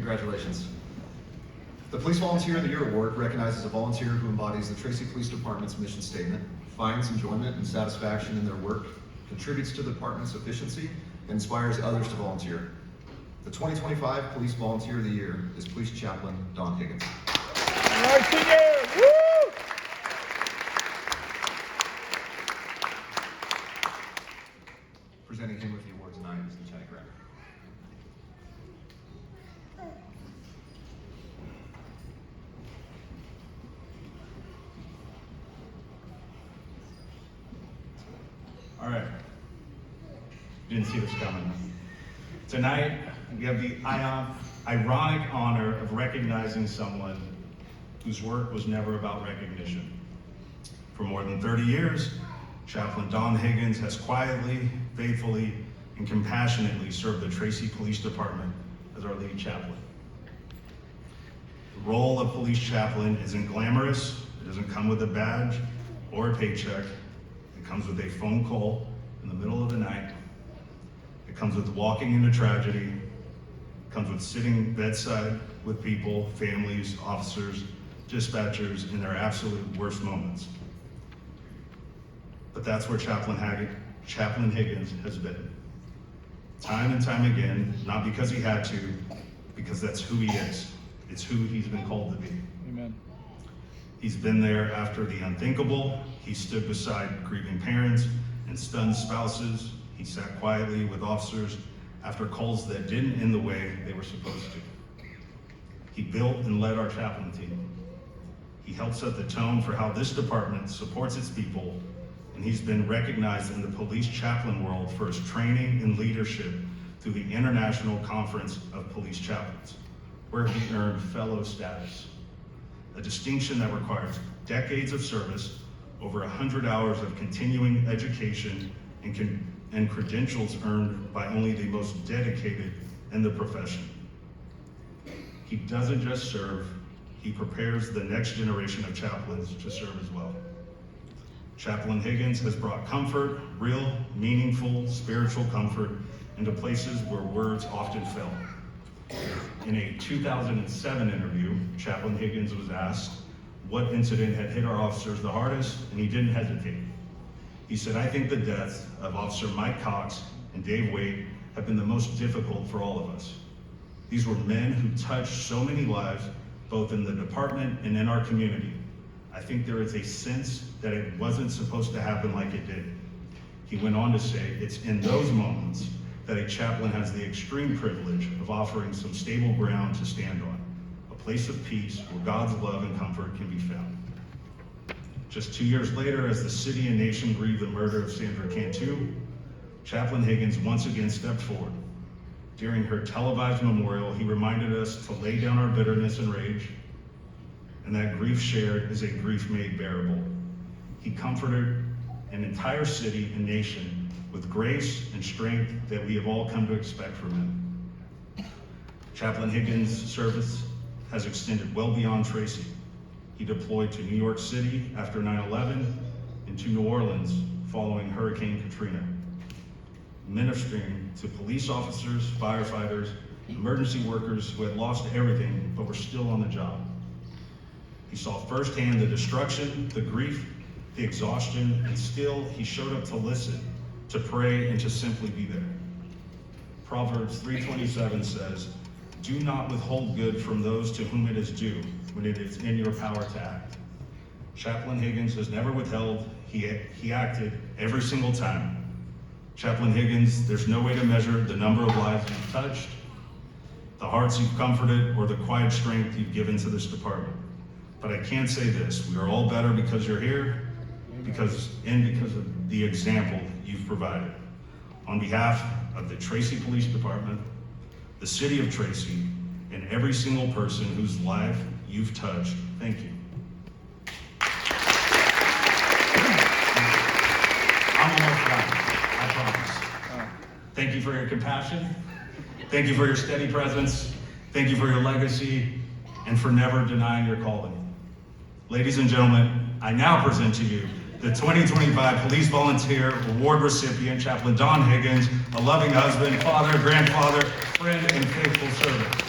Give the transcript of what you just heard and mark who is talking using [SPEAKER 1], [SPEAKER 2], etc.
[SPEAKER 1] Congratulations. The Police Volunteer of the Year Award recognizes a volunteer who embodies the Tracy Police Department's mission statement, finds enjoyment and satisfaction in their work, contributes to the department's efficiency, and inspires others to volunteer. The 2025 Police Volunteer of the Year is Police Chaplain Don Higgins. Presenting him with the award tonight is Lieutenant Graham.
[SPEAKER 2] All right. Didn't see this coming. Tonight, we have the ironic honor of recognizing someone whose work was never about recognition. For more than 30 years, Chaplain Don Higgins has quietly, faithfully, and compassionately served the Tracy Police Department as our lead chaplain. The role of police chaplain isn't glamorous. It doesn't come with a badge or a paycheck. It comes with a phone call in the middle of the night. It comes with walking into tragedy. It comes with sitting bedside with people, families, officers, dispatchers in their absolute worst moments. But that's where Chaplain Higgins has been. Time and time again, not because he had to, because that's who he is. It's who he's been called to be.
[SPEAKER 3] Amen.
[SPEAKER 2] He's been there after the unthinkable. He stood beside grieving parents and stunned spouses. He sat quietly with officers after calls that didn't end the way they were supposed to. He built and led our chaplain team. He helped set the tone for how this department supports its people, and he's been recognized in the police chaplain world for his training and leadership through the International Conference of Police Chaplains, where he earned fellow status, a distinction that requires decades of service, over 100 hours of continuing education, and credentials earned by only the most dedicated in the profession. He doesn't just serve, he prepares the next generation of chaplains to serve as well. Chaplain Higgins has brought comfort, real, meaningful, spiritual comfort, into places where words often fail. In a 2007 interview, Chaplain Higgins was asked what incident had hit our officers the hardest, and he didn't hesitate. He said, "I think the deaths of Officer Mike Cox and Dave Waite have been the most difficult for all of us. These were men who touched so many lives, both in the department and in our community. I think there is a sense that it wasn't supposed to happen like it did." He went on to say, "It's in those moments that a chaplain has the extreme privilege of offering some stable ground to stand on, a place of peace where God's love and comfort can be found." Just 2 years later, as the city and nation grieved the murder of Sandra Cantu, Chaplain Higgins once again stepped forward. During her televised memorial, he reminded us to lay down our bitterness and rage, and that grief shared is a grief made bearable. He comforted an entire city and nation with grace and strength that we have all come to expect from him. Chaplain Higgins' service has extended well beyond Tracy. He deployed to New York City after 9/11 and to New Orleans following Hurricane Katrina, ministering to police officers, firefighters, emergency workers who had lost everything but were still on the job. He saw firsthand the destruction, the grief, the exhaustion, and still he showed up to listen, to pray, and to simply be there. Proverbs 3:27 says, "Do not withhold good from those to whom it is due when it is in your power to act." Chaplain Higgins has never withheld, he acted every single time. Chaplain Higgins, there's no way to measure the number of lives you've touched, the hearts you've comforted, or the quiet strength you've given to this department. But I can say this, we are all better because you're here, because of the example you've provided. On behalf of the Tracy Police Department, the city of Tracy, and every single person whose life you've touched, thank you. I'm almost done, I promise. Thank you for your compassion. Thank you for your steady presence. Thank you for your legacy, and for never denying your calling. Ladies and gentlemen, I now present to you the 2025 Police Volunteer Award recipient, Chaplain Don Higgins, a loving husband, father, grandfather, friend, and faithful servant.